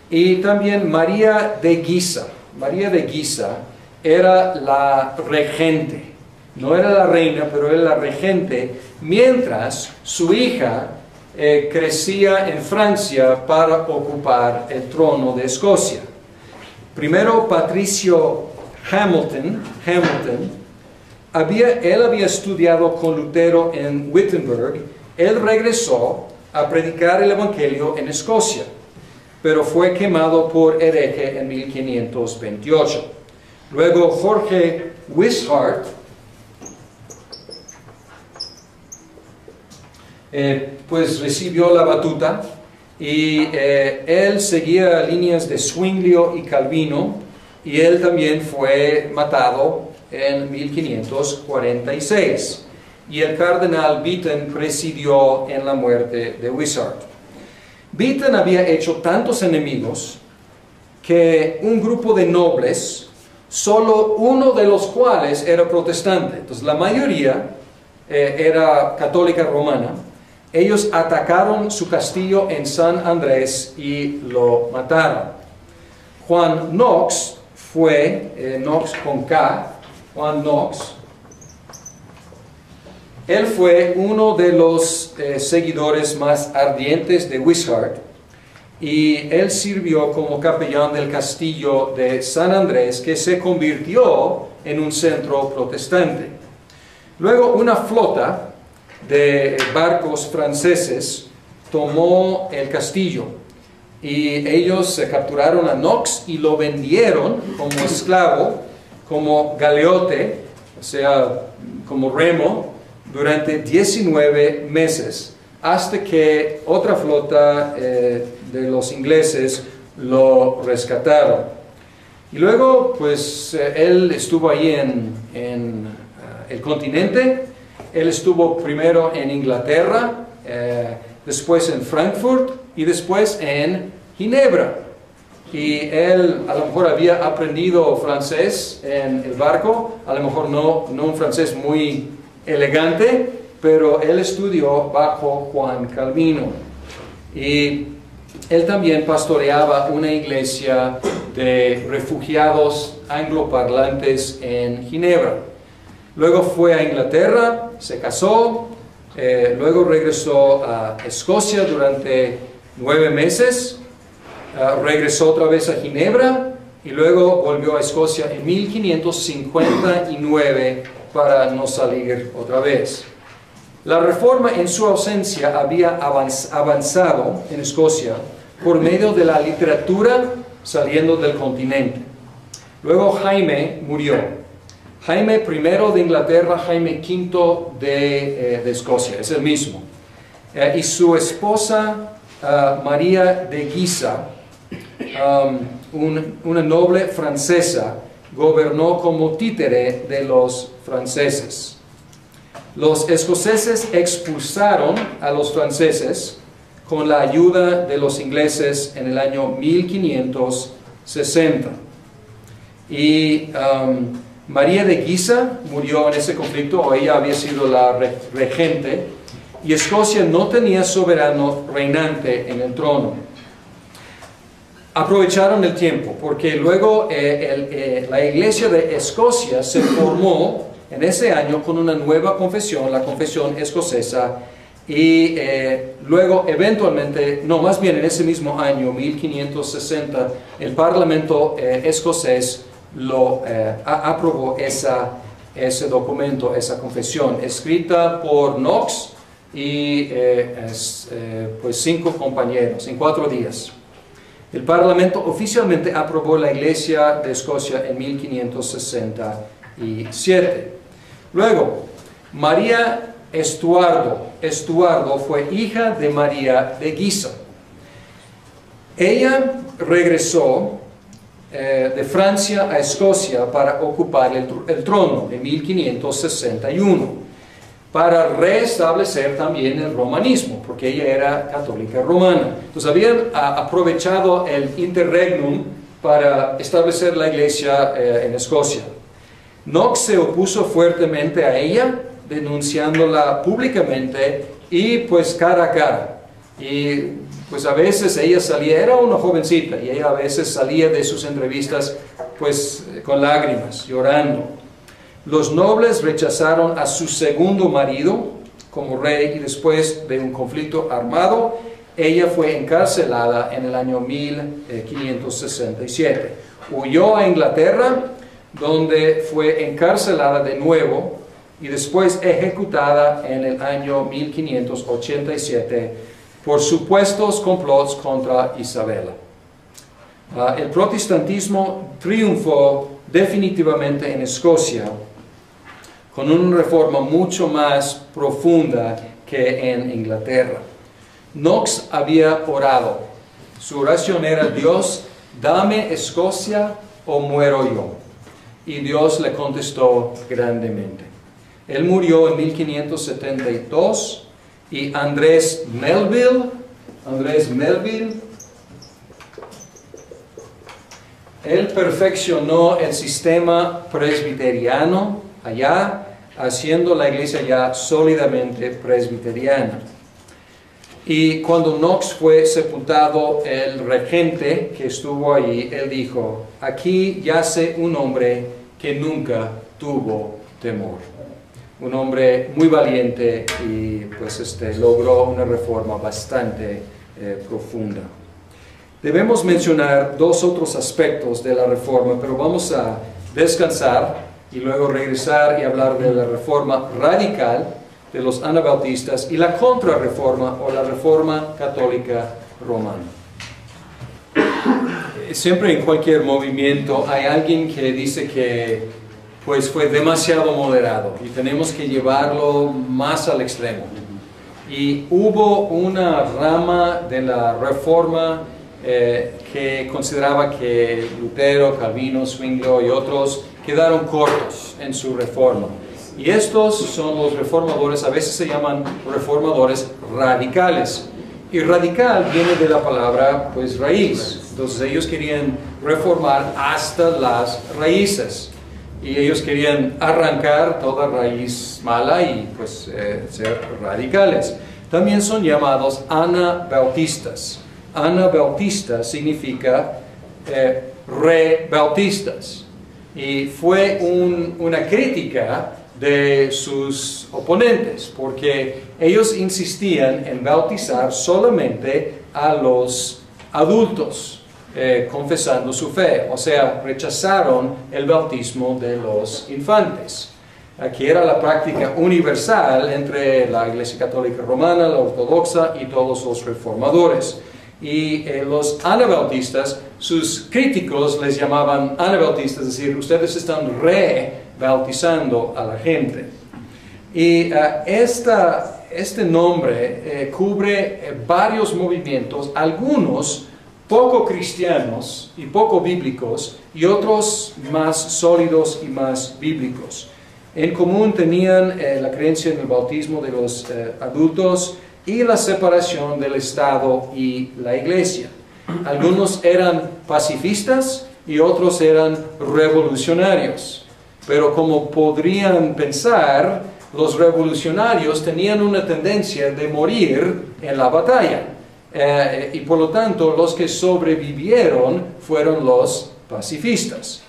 Speaker 1: Y también María de Guisa. María de Guisa era la regente, no era la reina, pero era la regente, mientras su hija crecía en Francia para ocupar el trono de Escocia. Primero Patricio Hamilton él había estudiado con Lutero en Wittenberg. Él regresó a predicar el Evangelio en Escocia, pero fue quemado por hereje en 1528. Luego Jorge Wishart pues recibió la batuta y él seguía líneas de Zwinglio y Calvino, y él también fue matado en 1546. Y el cardenal Beaton presidió en la muerte de Wishart. Beaton había hecho tantos enemigos que un grupo de nobles, solo uno de los cuales era protestante, entonces la mayoría era católica romana, ellos atacaron su castillo en San Andrés y lo mataron. Juan Knox fue, Knox con K, Juan Knox, él fue uno de los seguidores más ardientes de Wishart, y él sirvió como capellán del castillo de San Andrés, que se convirtió en un centro protestante. Luego una flota de barcos franceses tomó el castillo, y ellos capturaron a Knox y lo vendieron como esclavo, como galeote, o sea, como remo, durante 19 meses, hasta que otra flota de los ingleses lo rescataron. Y luego, pues, él estuvo ahí en el continente. Él estuvo primero en Inglaterra, después en Frankfurt y después en Ginebra. Y él a lo mejor había aprendido francés en el barco, a lo mejor no un francés muy elegante, pero él estudió bajo Juan Calvino. Y él también pastoreaba una iglesia de refugiados angloparlantes en Ginebra. Luego fue a Inglaterra, se casó, luego regresó a Escocia durante 9 meses, regresó otra vez a Ginebra y luego volvió a Escocia en 1559 para no salir otra vez. La reforma en su ausencia había avanzado en Escocia por medio de la literatura saliendo del continente. Luego Jaime murió. Jaime I de Inglaterra, Jaime V de Escocia, es el mismo. Y su esposa María de Guisa, una noble francesa, gobernó como títere de los franceses. Los escoceses expulsaron a los franceses con la ayuda de los ingleses en el año 1560. Y María de Guisa murió en ese conflicto, o ella había sido la regente, y Escocia no tenía soberano reinante en el trono. Aprovecharon el tiempo, porque luego la iglesia de Escocia se formó en ese año con una nueva confesión, la confesión escocesa, y luego eventualmente, no, más bien en ese mismo año, 1560, el parlamento escocés aprobó ese documento, esa confesión, escrita por Knox y pues 5 compañeros en 4 días. El Parlamento oficialmente aprobó la Iglesia de Escocia en 1567. Luego, María Estuardo fue hija de María de Guisa. Ella regresó de Francia a Escocia para ocupar el trono en 1561, para restablecer también el romanismo, porque ella era católica romana. Entonces habían aprovechado el interregnum para establecer la iglesia en Escocia. Knox se opuso fuertemente a ella, denunciándola públicamente y pues cara a cara. Y pues a veces ella salía, era una jovencita, y ella a veces salía de sus entrevistas pues con lágrimas, llorando. Los nobles rechazaron a su segundo marido como rey y después de un conflicto armado, ella fue encarcelada en el año 1567. Huyó a Inglaterra, donde fue encarcelada de nuevo y después ejecutada en el año 1587 por supuestos complots contra Isabela. El protestantismo triunfó definitivamente en Escocia con una reforma mucho más profunda que en Inglaterra. Knox había orado. Su oración era: Dios, dame Escocia o muero yo. Y Dios le contestó grandemente. Él murió en 1572 y Andrés Melville, él perfeccionó el sistema presbiteriano allá, haciendo la iglesia ya sólidamente presbiteriana. Y cuando Knox fue sepultado, el regente que estuvo allí, él dijo: aquí yace un hombre que nunca tuvo temor. Un hombre muy valiente y pues logró una reforma bastante profunda. Debemos mencionar 2 otros aspectos de la reforma, pero vamos a descansar y luego regresar y hablar de la reforma radical de los anabautistas y la contrarreforma o la reforma católica romana. Siempre en cualquier movimiento hay alguien que dice que pues fue demasiado moderado y tenemos que llevarlo más al extremo. Y hubo una rama de la reforma que consideraba que Lutero, Calvino, Zwinglio y otros quedaron cortos en su reforma. Y estos son los reformadores, a veces se llaman reformadores radicales. Y radical viene de la palabra pues raíz. Entonces ellos querían reformar hasta las raíces. Y ellos querían arrancar toda raíz mala y pues ser radicales. También son llamados anabautistas. Anabautistas significa rebautistas. Y fue una crítica de sus oponentes, porque ellos insistían en bautizar solamente a los adultos, confesando su fe, o sea, rechazaron el bautismo de los infantes. Aquí era la práctica universal entre la Iglesia Católica Romana, la Ortodoxa y todos los reformadores. Y los anabautistas, sus críticos les llamaban anabautistas, es decir, ustedes están rebautizando a la gente. Y este nombre cubre varios movimientos, algunos poco cristianos y poco bíblicos, y otros más sólidos y más bíblicos. En común tenían la creencia en el bautismo de los adultos y la separación del Estado y la Iglesia. Algunos eran pacifistas y otros eran revolucionarios. Pero como podrían pensar, los revolucionarios tenían una tendencia de morir en la batalla. Y por lo tanto, los que sobrevivieron fueron los pacifistas.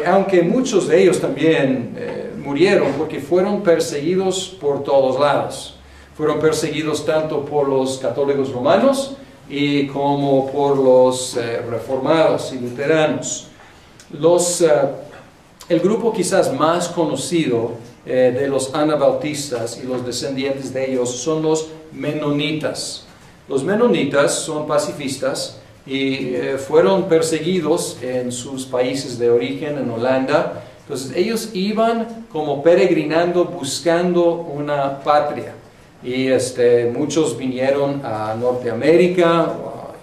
Speaker 1: Aunque muchos de ellos también murieron porque fueron perseguidos por todos lados. Fueron perseguidos tanto por los católicos romanos y como por los reformados y luteranos. El grupo quizás más conocido de los anabautistas y los descendientes de ellos son los menonitas. Los menonitas son pacifistas y fueron perseguidos en sus países de origen, en Holanda. Entonces ellos iban como peregrinando buscando una patria. Y muchos vinieron a Norteamérica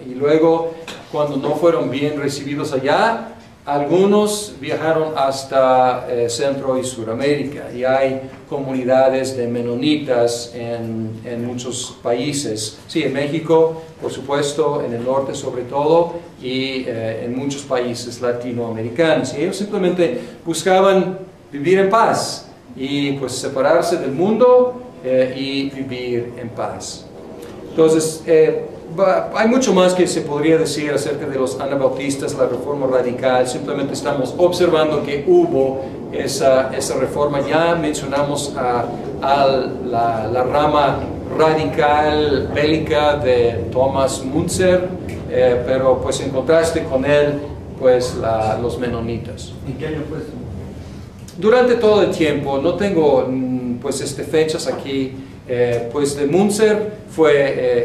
Speaker 1: y luego cuando no fueron bien recibidos allá, algunos viajaron hasta Centro y Suramérica, y hay comunidades de menonitas en muchos países. Sí, en México, por supuesto, en el norte sobre todo, y en muchos países latinoamericanos. Y ellos simplemente buscaban vivir en paz y pues separarse del mundo y vivir en paz. Entonces, hay mucho más que se podría decir acerca de los anabautistas, la reforma radical. Simplemente estamos observando que hubo esa reforma. Ya mencionamos a la rama radical bélica de Thomas Müntzer, pero pues en contraste con él, pues los menonitas.
Speaker 3: ¿En qué año fue eso?
Speaker 1: Durante todo el tiempo, no tengo pues fechas aquí. Pues de Müntzer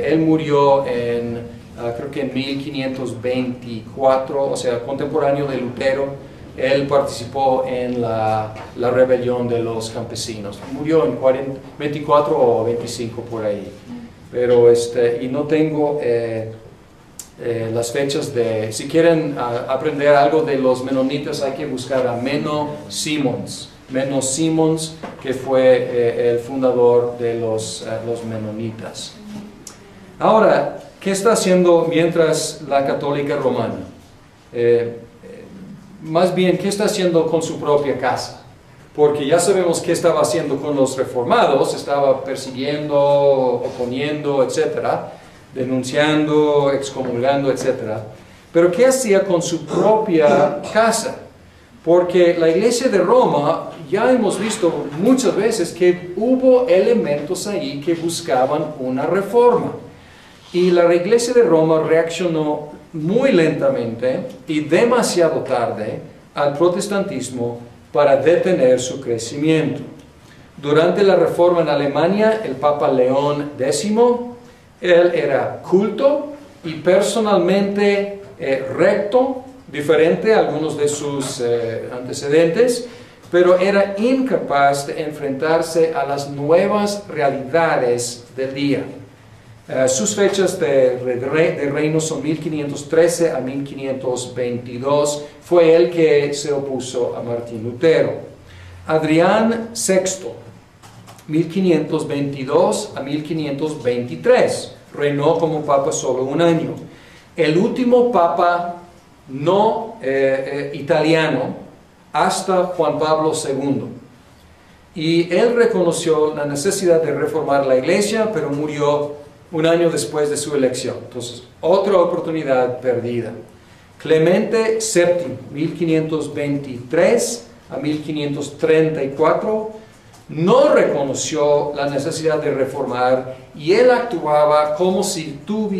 Speaker 1: él murió creo que en 1524, o sea, contemporáneo de Lutero. Él participó en la rebelión de los campesinos. Murió en 24 o 25 por ahí. Pero y no tengo las fechas de... Si quieren aprender algo de los menonitas, hay que buscar a Menno Simons. Menno Simons, que fue el fundador de los menonitas. Ahora, ¿qué está haciendo mientras la católica romana? Más bien, ¿qué está haciendo con su propia casa? Porque ya sabemos qué estaba haciendo con los reformados, estaba persiguiendo, oponiendo, etcétera, denunciando, excomulgando, etcétera. Pero ¿qué hacía con su propia casa? Porque la iglesia de Roma, ya hemos visto muchas veces que hubo elementos ahí que buscaban una reforma. Y la iglesia de Roma reaccionó muy lentamente y demasiado tarde al protestantismo para detener su crecimiento. Durante la reforma en Alemania, el Papa León X, él era culto y personalmente recto, diferente a algunos de sus antecedentes, pero era incapaz de enfrentarse a las nuevas realidades del día. Sus fechas de reino son 1513 a 1522. Fue él que se opuso a Martín Lutero. Adrián VI, 1522 a 1523. Reinó como papa solo un año. El último papa no italiano hasta Juan Pablo II. Y él reconoció la necesidad de reformar la iglesia, pero murió un año después de su elección. Entonces, otra oportunidad perdida. Clemente VII, 1523 a 1534, no reconoció la necesidad de reformar y él actuaba como si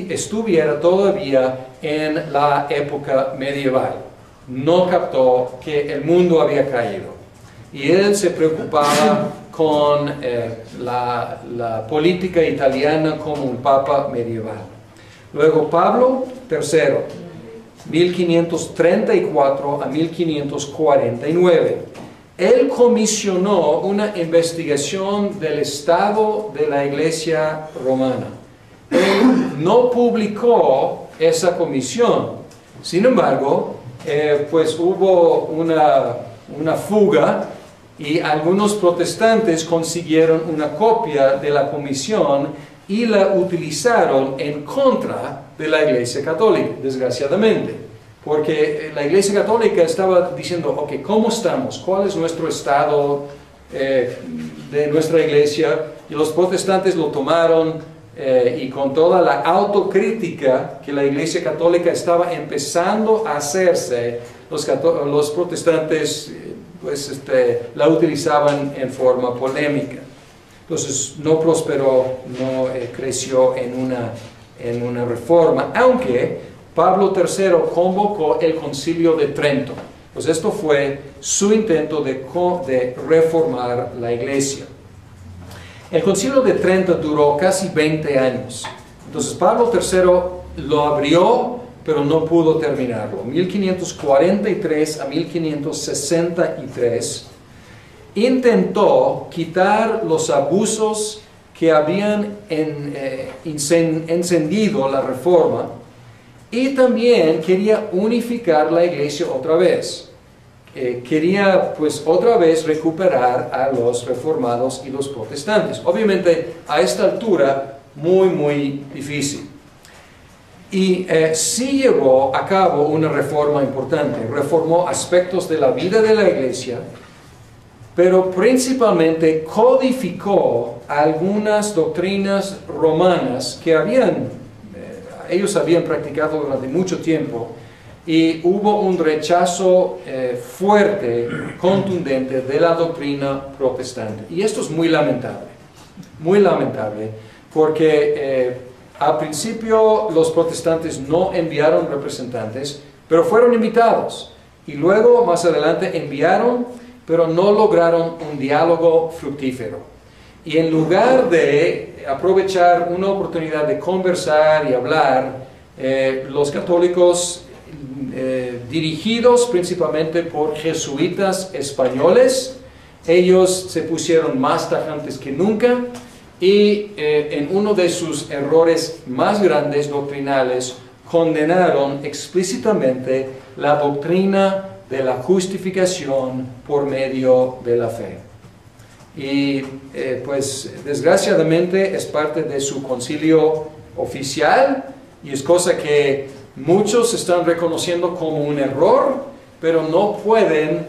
Speaker 1: estuviera todavía en la época medieval. No captó que el mundo había caído y él se preocupaba con la política italiana como un papa medieval. Luego Pablo III, 1534 a 1549. Él comisionó una investigación del estado de la iglesia romana. Él no publicó esa comisión. Sin embargo, pues hubo una fuga y algunos protestantes consiguieron una copia de la comisión y la utilizaron en contra de la Iglesia Católica, desgraciadamente. Porque la Iglesia Católica estaba diciendo, ok, ¿cómo estamos? ¿Cuál es nuestro estado de nuestra iglesia? Y los protestantes lo tomaron y con toda la autocrítica que la Iglesia Católica estaba empezando a hacerse, los protestantes pues, la utilizaban en forma polémica. Entonces no prosperó, no creció en una reforma, aunque Pablo III convocó el Concilio de Trento. Pues esto fue su intento de reformar la iglesia. El Concilio de Trento duró casi 20 años. Entonces Pablo III lo abrió, pero no pudo terminarlo. 1543 a 1563 intentó quitar los abusos que habían encendido la reforma, y también quería unificar la iglesia otra vez. Quería pues otra vez recuperar a los reformados y los protestantes. Obviamente a esta altura muy difícil. Y sí llevó a cabo una reforma importante. Reformó aspectos de la vida de la iglesia, pero principalmente codificó algunas doctrinas romanas que ellos habían practicado durante mucho tiempo, y hubo un rechazo fuerte, contundente de la doctrina protestante. Y esto es muy lamentable, porque al principio los protestantes no enviaron representantes, pero fueron invitados, y luego más adelante enviaron, pero no lograron un diálogo fructífero. Y en lugar de aprovechar una oportunidad de conversar y hablar, los católicos, dirigidos principalmente por jesuitas españoles, ellos se pusieron más tajantes que nunca, y en uno de sus errores más grandes doctrinales, condenaron explícitamente la doctrina de la justificación por medio de la fe. Y pues desgraciadamente es parte de su concilio oficial, y es cosa que muchos están reconociendo como un error, pero no pueden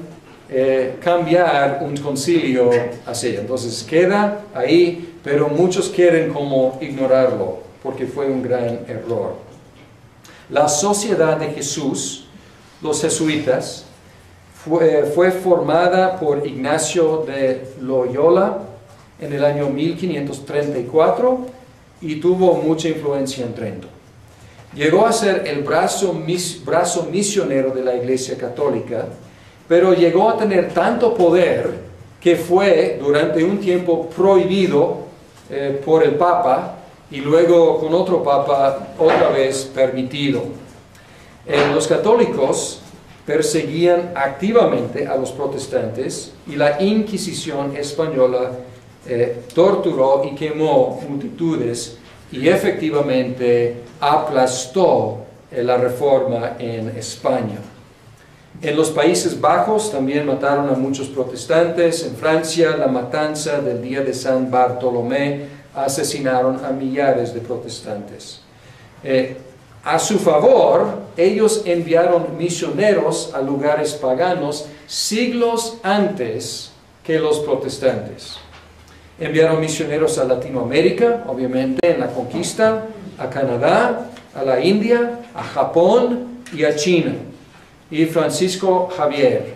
Speaker 1: cambiar un concilio así. Entonces queda ahí, pero muchos quieren como ignorarlo, porque fue un gran error. La Sociedad de Jesús, los jesuitas, fue formada por Ignacio de Loyola en el año 1534 y tuvo mucha influencia en Trento. Llegó a ser el brazo misionero de la Iglesia Católica, pero llegó a tener tanto poder que fue durante un tiempo prohibido por el Papa, y luego con otro Papa otra vez permitido. Los católicos perseguían activamente a los protestantes, y la Inquisición española torturó y quemó multitudes, y efectivamente aplastó la reforma en España. En los Países Bajos también mataron a muchos protestantes. En Francia, la matanza del día de San Bartolomé, asesinaron a millares de protestantes. A su favor, ellos enviaron misioneros a lugares paganos siglos antes que los protestantes. Enviaron misioneros a Latinoamérica, obviamente en la conquista, a Canadá, a la India, a Japón y a China. Y Francisco Javier,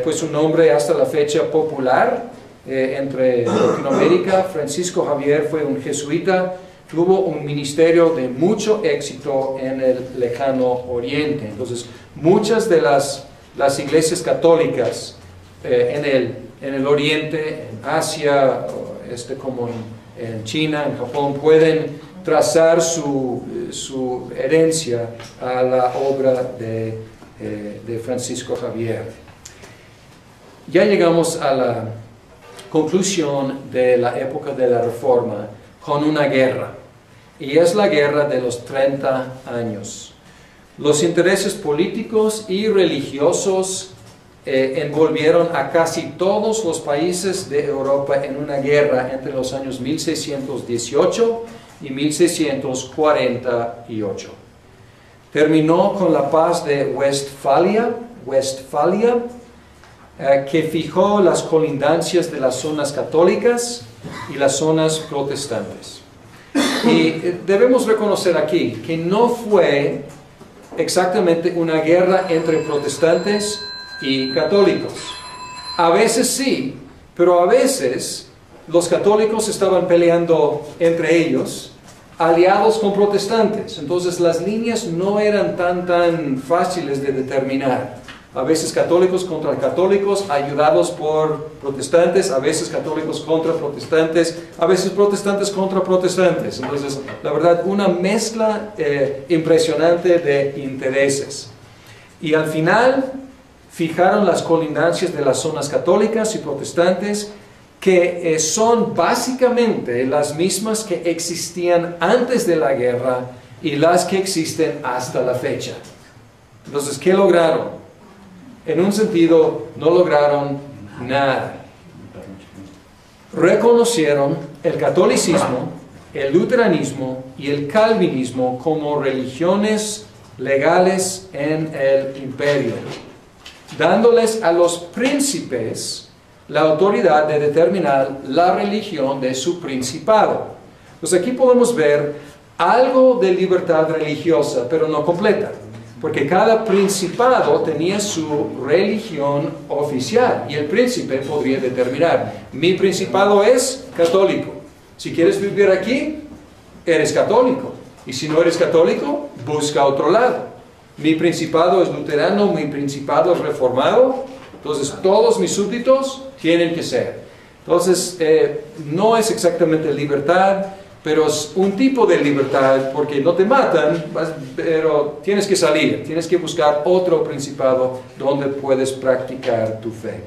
Speaker 1: pues un nombre hasta la fecha popular entre Latinoamérica. Francisco Javier fue un jesuita, tuvo un ministerio de mucho éxito en el lejano oriente. Entonces, muchas de las iglesias católicas en el oriente, en Asia, como en China, en Japón, pueden trazar su herencia a la obra de Francisco Javier. Ya llegamos a la conclusión de la época de la Reforma con una guerra, y es la guerra de los 30 años. Los intereses políticos y religiosos envolvieron a casi todos los países de Europa en una guerra entre los años 1618 y 1648. Terminó con la paz de Westfalia, que fijó las colindancias de las zonas católicas y las zonas protestantes. Y debemos reconocer aquí que no fue exactamente una guerra entre protestantes y católicos. A veces sí, pero a veces los católicos estaban peleando entre ellos, aliados con protestantes. Entonces las líneas no eran tan fáciles de determinar. a veces católicos contra católicos, ayudados por protestantes, a veces católicos contra protestantes, a veces protestantes contra protestantes. Entonces, la verdad, una mezcla impresionante de intereses. Y al final, fijaron las colindancias de las zonas católicas y protestantes, que son básicamente las mismas que existían antes de la guerra y las que existen hasta la fecha. Entonces, ¿qué lograron? En un sentido, no lograron nada. Reconocieron el catolicismo, el luteranismo y el calvinismo como religiones legales en el imperio, dándoles a los príncipes la autoridad de determinar la religión de su principado. Pues aquí podemos ver algo de libertad religiosa, pero no completa, porque cada principado tenía su religión oficial y el príncipe podría determinar: mi principado es católico, si quieres vivir aquí, eres católico, y si no eres católico, busca otro lado. Mi principado es luterano, mi principado es reformado, entonces todos mis súbditos tienen que ser. Entonces, no es exactamente libertad, pero es un tipo de libertad, porque no te matan, pero tienes que salir, tienes que buscar otro principado donde puedes practicar tu fe.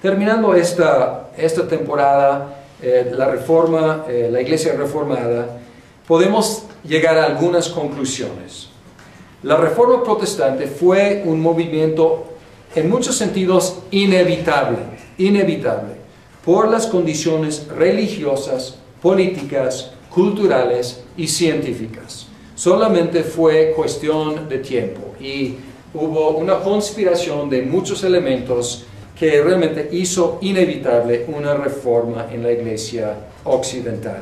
Speaker 1: Terminando esta temporada, la reforma, la iglesia reformada, podemos llegar a algunas conclusiones. La reforma protestante fue un movimiento en muchos sentidos inevitable, por las condiciones religiosas, políticas, culturales y científicas. Solamente fue cuestión de tiempo y hubo una conspiración de muchos elementos que realmente hizo inevitable una reforma en la iglesia occidental.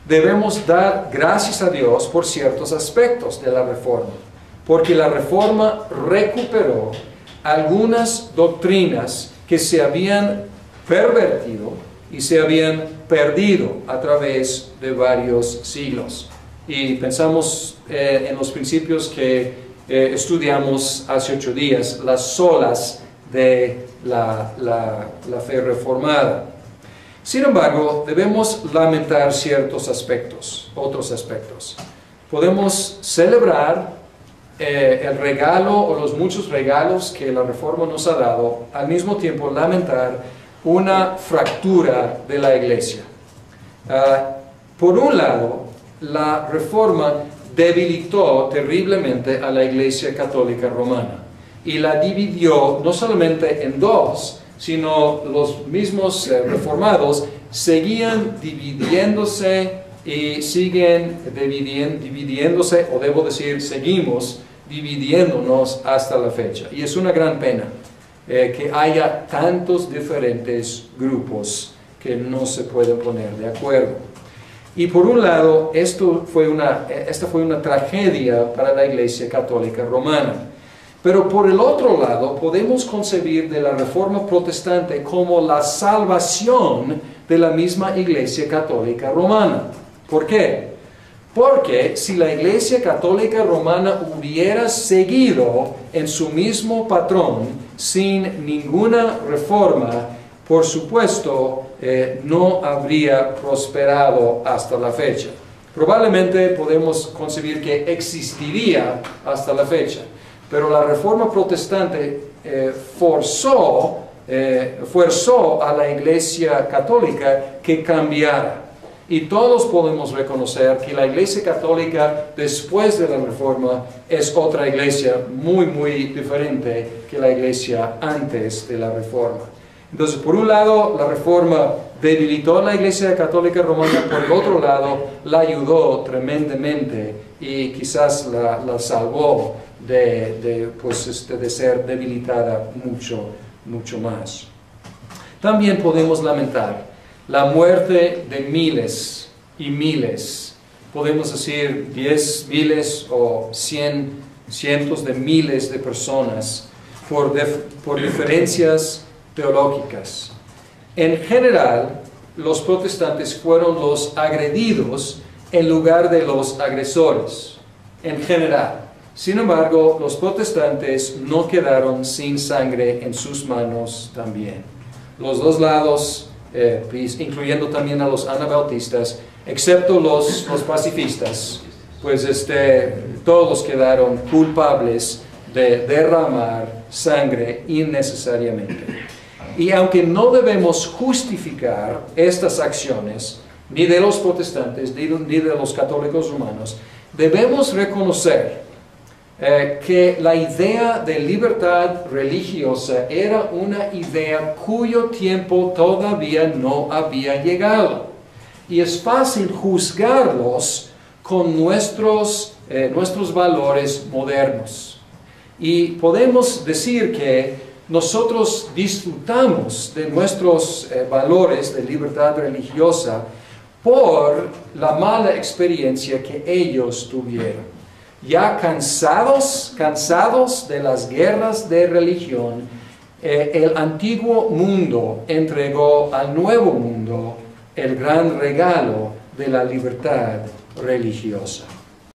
Speaker 1: Debemos dar gracias a Dios por ciertos aspectos de la reforma, porque la reforma recuperó algunas doctrinas que se habían pervertido y se habían perdido a través de varios siglos. Y pensamos en los principios que estudiamos hace 8 días, las solas de la fe reformada. Sin embargo, debemos lamentar ciertos aspectos, otros aspectos. Podemos celebrar el regalo o los muchos regalos que la reforma nos ha dado, al mismo tiempo lamentar una fractura de la iglesia. Por un lado, la reforma debilitó terriblemente a la iglesia católica romana y la dividió no solamente en dos, sino los mismos reformados seguían dividiéndose y siguen dividiéndose, o debo decir, seguimos dividiéndonos hasta la fecha. Y es una gran pena que haya tantos diferentes grupos que no se pueden poner de acuerdo. Y por un lado, esta fue una tragedia para la Iglesia Católica Romana. Pero por el otro lado, podemos concebir de la Reforma Protestante como la salvación de la misma Iglesia Católica Romana. ¿Por qué? Porque si la Iglesia Católica Romana hubiera seguido en su mismo patrón, sin ninguna reforma, por supuesto, no habría prosperado hasta la fecha. Probablemente podemos concebir que existiría hasta la fecha, pero la Reforma Protestante forzó a la Iglesia Católica que cambiara. Y todos podemos reconocer que la Iglesia Católica después de la Reforma es otra iglesia muy, muy diferente que la iglesia antes de la Reforma. Entonces, por un lado, la Reforma debilitó a la Iglesia Católica Romana, por el otro lado, la ayudó tremendamente y quizás la salvó de ser debilitada mucho más. También podemos lamentar la muerte de miles y miles, podemos decir 10 miles o cientos de miles de personas por diferencias teológicas. En general, los protestantes fueron los agredidos en lugar de los agresores. En general, Sin embargo, los protestantes no quedaron sin sangre en sus manos también. Los dos lados, incluyendo también a los anabautistas, excepto los pacifistas, pues todos quedaron culpables de derramar sangre innecesariamente. Y aunque no debemos justificar estas acciones, ni de los protestantes, ni de los católicos romanos, debemos reconocer que la idea de libertad religiosa era una idea cuyo tiempo todavía no había llegado. Y es fácil juzgarlos con nuestros valores modernos. Y podemos decir que nosotros disfrutamos de nuestros valores de libertad religiosa por la mala experiencia que ellos tuvieron. Ya cansados de las guerras de religión, el antiguo mundo entregó al nuevo mundo el gran regalo de la libertad religiosa.